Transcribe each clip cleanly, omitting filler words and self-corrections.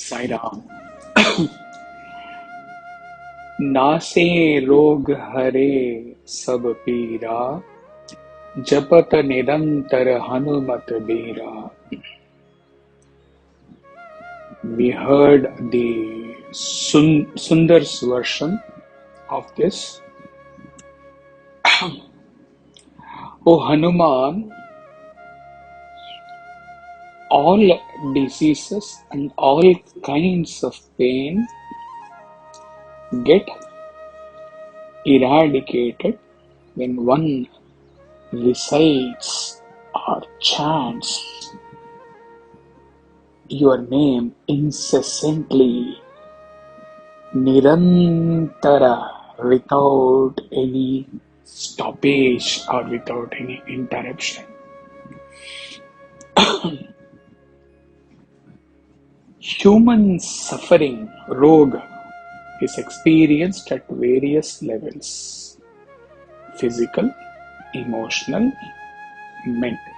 साईराम। नासे रोग हरे सब पीरा, जपत निरंतर हनुमत बीरा. We heard the Sundar's version of this. O Hanuman, all diseases and all kinds of pain get eradicated when one recites or chants your name incessantly, nirantara, without any stoppage or without any interruption. Human suffering, roga, is experienced at various levels: physical, emotional, mental.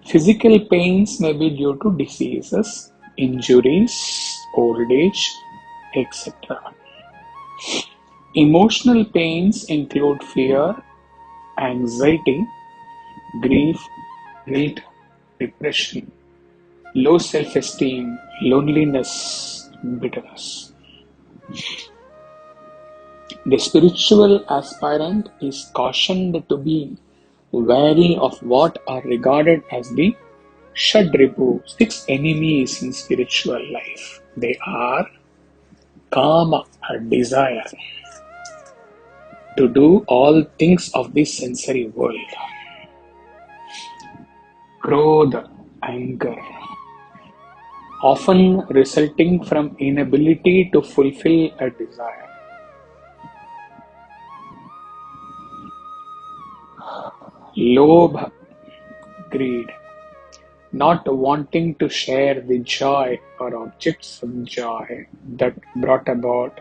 Physical pains may be due to diseases, injuries, old age, etc. Emotional pains include fear, anxiety, grief, guilt, depression, low self-esteem, loneliness, bitterness. The spiritual aspirant is cautioned to be wary of what are regarded as the Shadripu, 6 enemies in spiritual life. They are Kama, a desire to do all things of this sensory world; Krodha, anger, often resulting from inability to fulfill a desire; Lobha, greed, not wanting to share the joy or objects of joy that brought about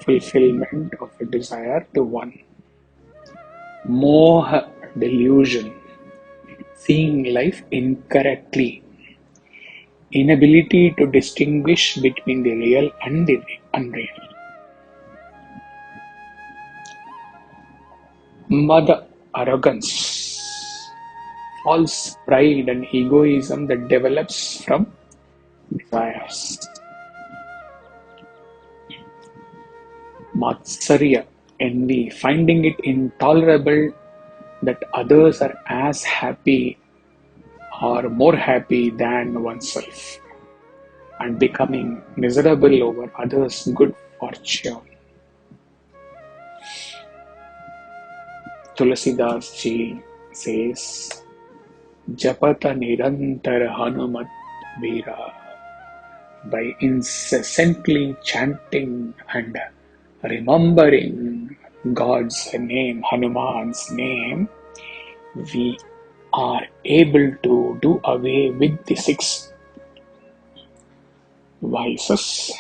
fulfillment of a desire to one; Moha, delusion, seeing life incorrectly, inability to distinguish between the real and the unreal; Mada, arrogance, false pride and egoism that develops from desires; Matsarya, envy, finding it intolerable that others are as happy or more happy than oneself, and becoming miserable over others' good fortune. Tulsidas ji says, Japata nirantar Hanumat Veera. By incessantly chanting and remembering God's name, Hanuman's name, we are able to do away with the 6 vices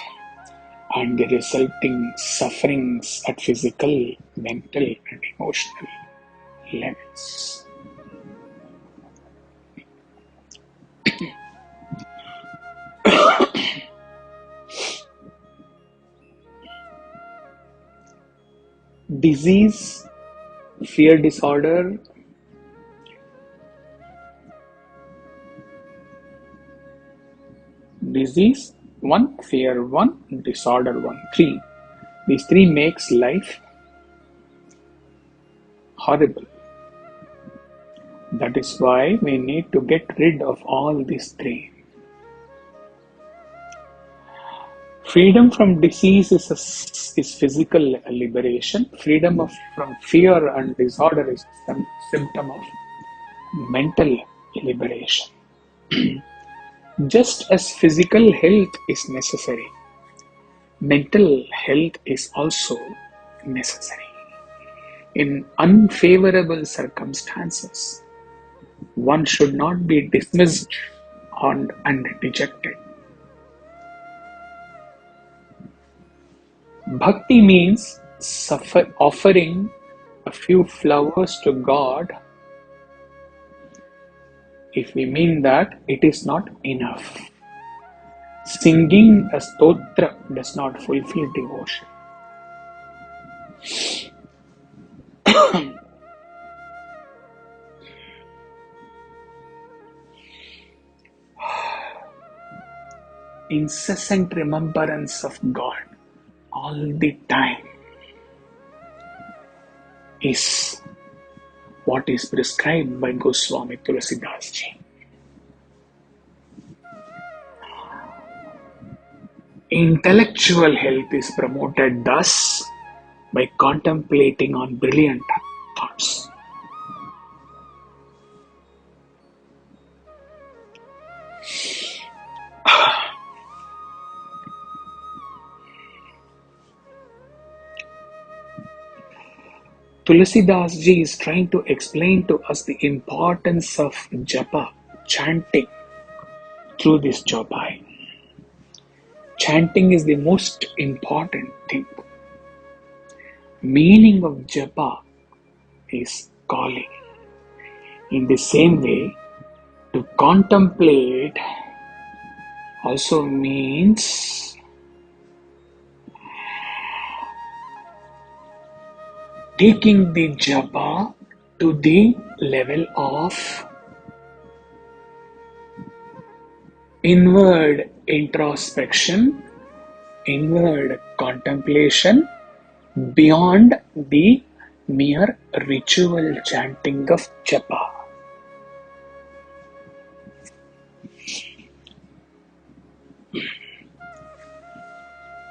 and the resulting sufferings at physical, mental, and emotional levels. Disease, fear disorder, disease 1, fear 1, disorder 1, 3. These 3 makes life horrible. That is why we need to get rid of all these 3. Freedom from disease is physical liberation. Freedom from fear and disorder is a symptom of mental liberation. Just as physical health is necessary, mental health is also necessary. In unfavorable circumstances, one should not be dismissed and dejected. Bhakti means offering a few flowers to God. If we mean that, it is not enough. Singing a stotra does not fulfill devotion. Incessant remembrance of God all the time is what is prescribed by Goswami Tulsidas Ji. Intellectual health is promoted thus by contemplating on brilliant thoughts. Tulsidas Ji is trying to explain to us the importance of japa, chanting through this jopai. Chanting is the most important thing. Meaning of japa is calling. In the same way, to contemplate also means taking the japa to the level of inward introspection, inward contemplation, beyond the mere ritual chanting of japa.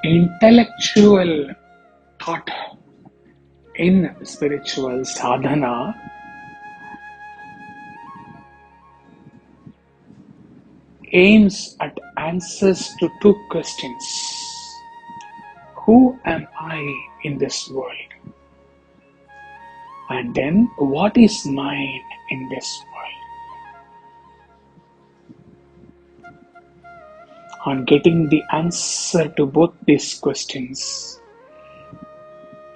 Intellectual thought in spiritual sadhana aims at answers to two questions. Who am I in this world? And then, what is mine in this world? On getting the answer to both these questions,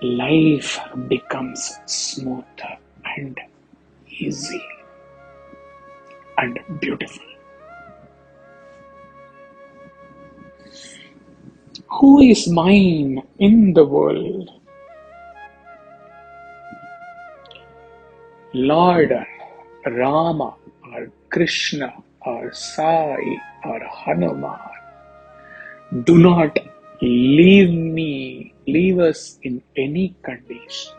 life becomes smooth and easy and beautiful. Who is mine in the world? Lord Rama or Krishna or Sai or Hanuman, do not leave us in any condition.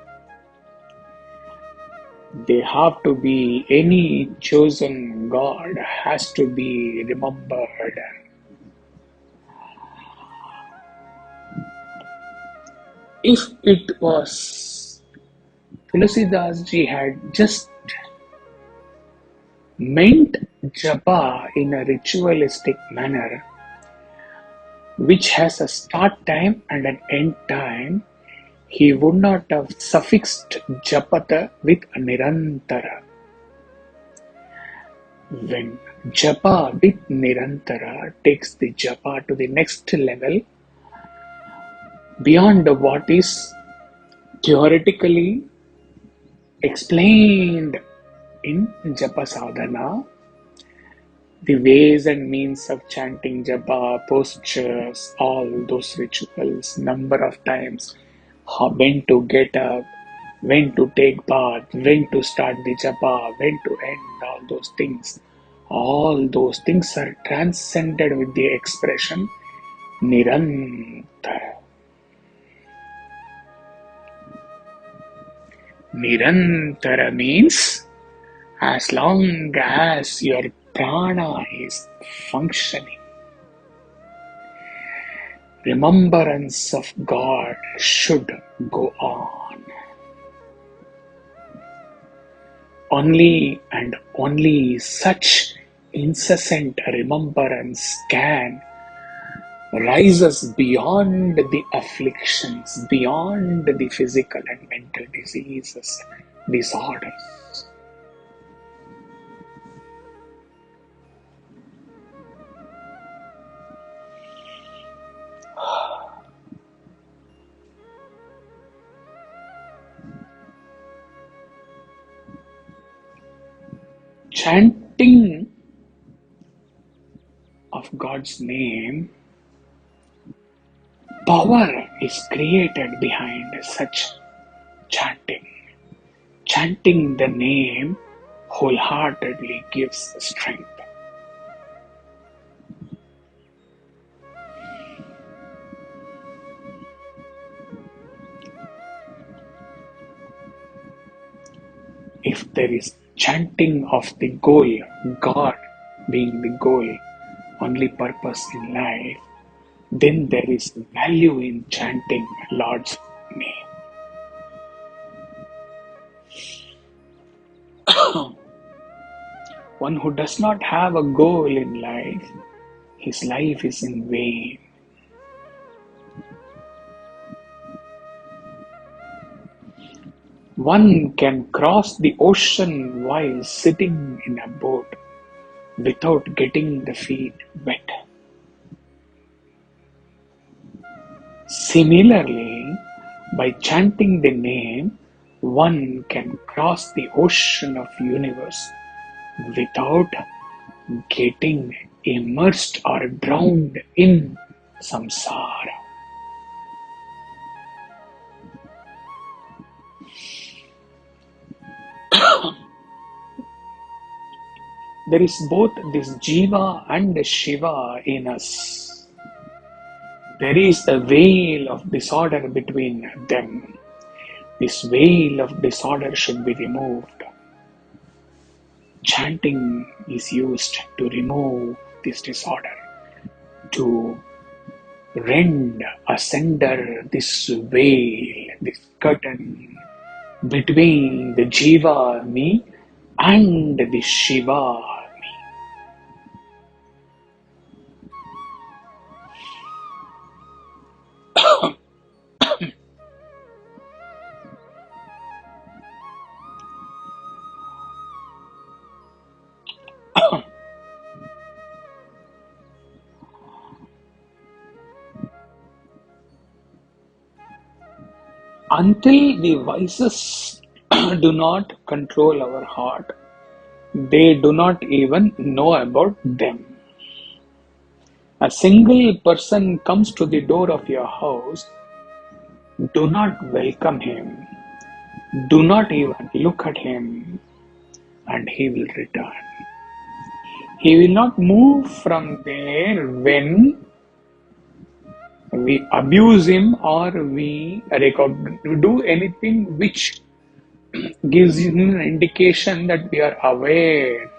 They have to be, any chosen God has to be remembered. If it was Tulsidas Ji had just meant japa in a ritualistic manner, which has a start time and an end time, he would not have suffixed japata with nirantara. When japa with nirantara takes the japa to the next level, beyond what is theoretically explained in japa sadhana, the ways and means of chanting japa, postures, all those rituals, number of times, when to get up, when to take bath, when to start the japa, when to end, all those things are transcended with the expression Nirantara. Nirantara means as long as your prana is functioning, remembrance of God should go on. Only and only such incessant remembrance can rise us beyond the afflictions, beyond the physical and mental diseases, disorders. Chanting of God's name, power is created behind such chanting. Chanting the name wholeheartedly gives strength. If there is chanting of the goal, God being the goal, only purpose in life, then there is value in chanting Lord's name. One who does not have a goal in life, his life is in vain. One can cross the ocean while sitting in a boat without getting the feet wet. Similarly, by chanting the name, one can cross the ocean of universe without getting immersed or drowned in samsara. There is both this Jiva and Shiva in us. There is a veil of disorder between them. This veil of disorder should be removed. Chanting is used to remove this disorder, to rend asunder this veil, this curtain between the Jiva me and the Shiva me. Until the vices do not control our heart, they do not even know about them. A single person comes to the door of your house, do not welcome him, do not even look at him, and he will return. He will not move from there when we abuse him or we do anything which gives him an indication that we are aware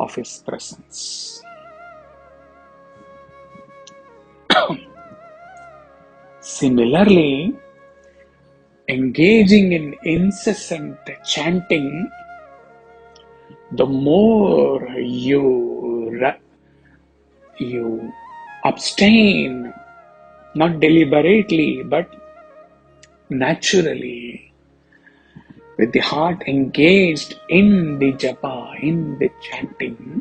of his presence. Similarly, engaging in incessant chanting, the more you abstain, not deliberately but naturally, with the heart engaged in the japa, in the chanting,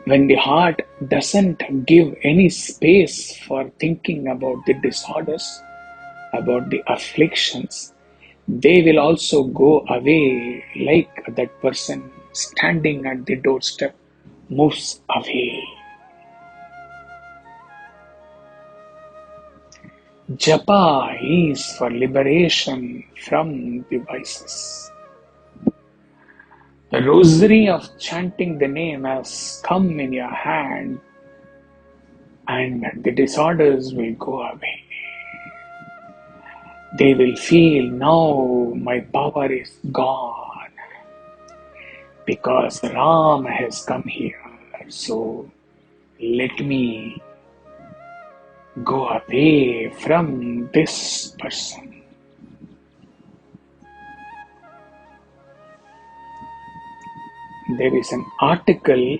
when the heart doesn't give any space for thinking about the disorders, about the afflictions, they will also go away like that person standing at the doorstep moves away. Japa is for liberation from the vices. The rosary of chanting the name has come in your hand, and the disorders will go away. They will feel, now my power is gone because Ram has come here. So let me go away from this person. There is an article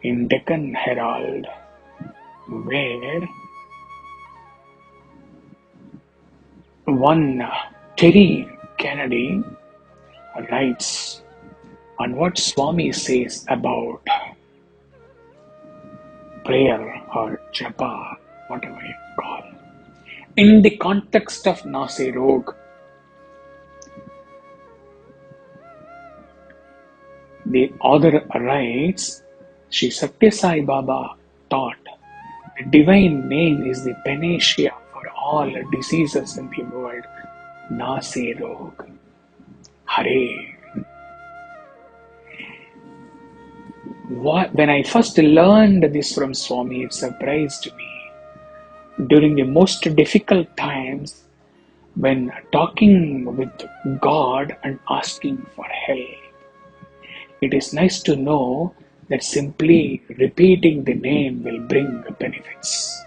in Deccan Herald where one Terry Kennedy writes on what Swami says about prayer or japa, whatever you call. In the context of Nasi Rog, the author writes, Sri Satya Sai Baba taught the divine name is the panacea for all diseases in the world. Nase Rog. Hare. When I first learned this from Swami, it surprised me. During the most difficult times, when talking with God and asking for help, it is nice to know that simply repeating the name will bring benefits.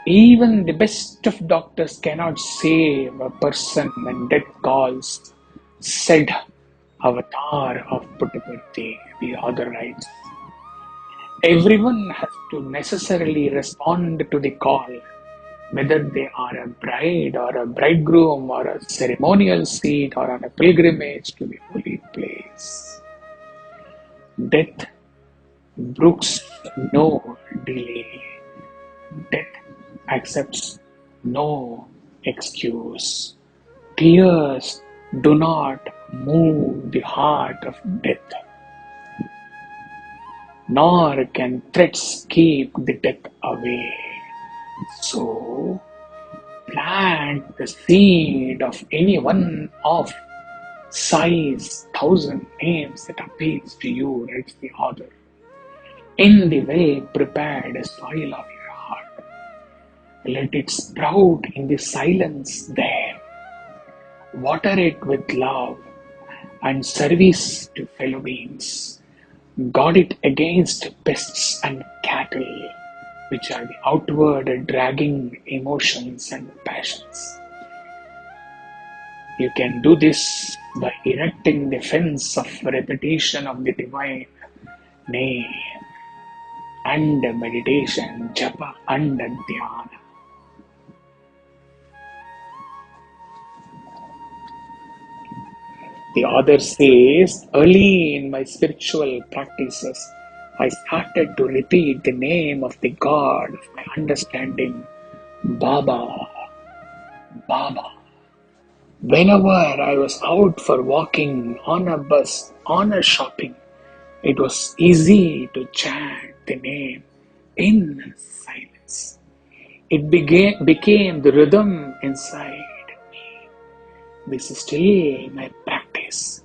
Even the best of doctors cannot save a person when death calls, said Avatar of Puttaparthi, the other writes. Everyone has to necessarily respond to the call, whether they are a bride or a bridegroom or a ceremonial seat or on a pilgrimage to the holy place. Death brooks no delay. Death accepts no excuse. Tears do not move the heart of death, nor can threats keep the death away. So, plant the seed of any one of size 1,000 names that appeals to you, writes the author, in the well-prepared soil of your heart. Let it sprout in the silence there. Water it with love and service to fellow beings. Guard it against pests and cattle, which are the outward dragging emotions and passions. You can do this by erecting the fence of repetition of the divine name and meditation, japa and dhyana. The author says, early in my spiritual practices, I started to repeat the name of the God of my understanding, Baba, Baba. Whenever I was out for walking, on a bus, on a shopping, it was easy to chant the name in silence. It became the rhythm inside me. This is still my practice.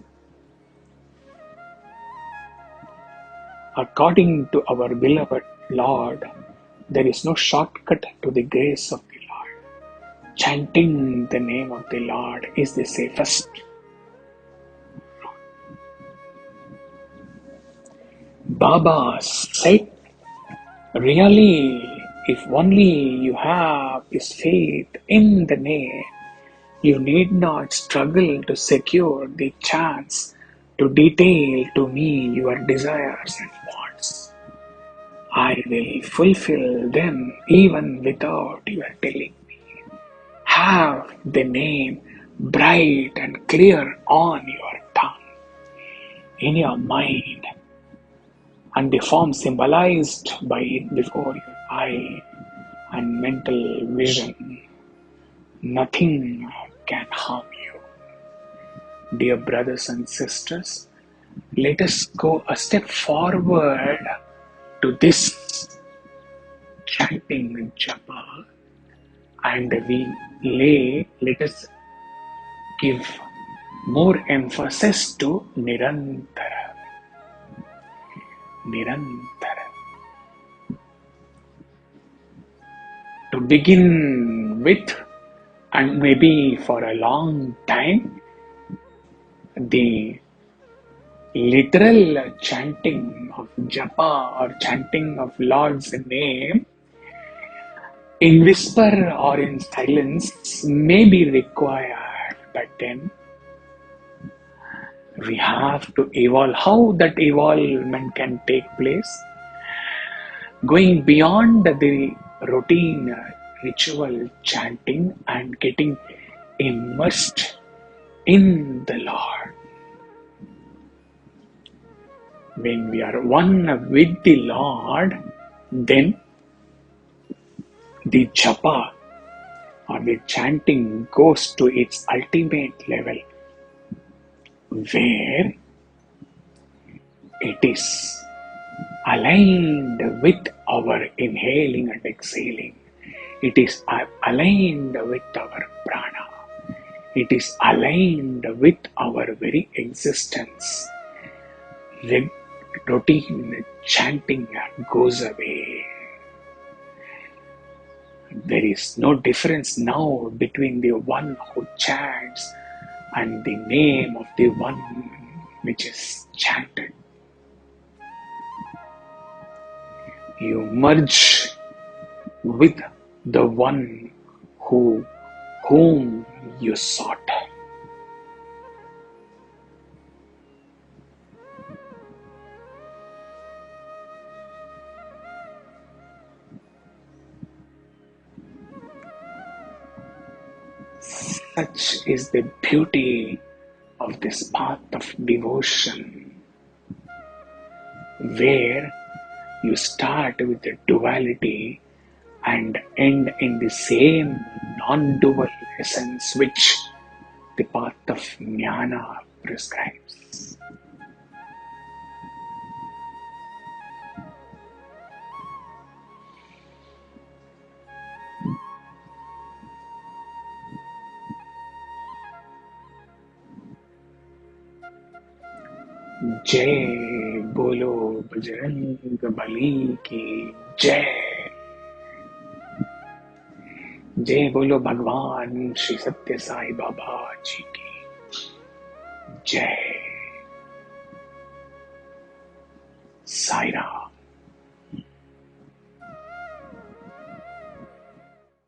According to our beloved Lord, there is no shortcut to the grace of the Lord. Chanting the name of the Lord is the safest. Baba said, really, if only you have this faith in the name, you need not struggle to secure the chance to detail to me your desires and wants. I will fulfill them even without your telling me. Have the name bright and clear on your tongue, in your mind, and the form symbolized by it before your eye and mental vision. Nothing can harm you. Dear brothers and sisters, let us go a step forward to this chanting japa, and let us give more emphasis to Nirantara. Nirantara. To begin with, and maybe for a long time, the literal chanting of japa or chanting of Lord's name in whisper or in silence may be required, but then we have to evolve. How that evolvement can take place? Going beyond the routine ritual chanting and getting immersed in the Lord. When we are one with the Lord, then the japa or the chanting goes to its ultimate level, where It is aligned with our inhaling and exhaling. It is aligned with our prana. It is aligned with our very existence. Routine chanting goes away. There is no difference now between the one who chants and the name of the one which is chanted. You merge with the one whom you sought. Such is the beauty of this path of devotion, where you start with the duality and end in the same non-dual essence which the path of jnana prescribes. जय बोलो बजरंग बली की जय. जय बोलो भगवान श्री सत्य साई बाबा जी की जय. साई राम.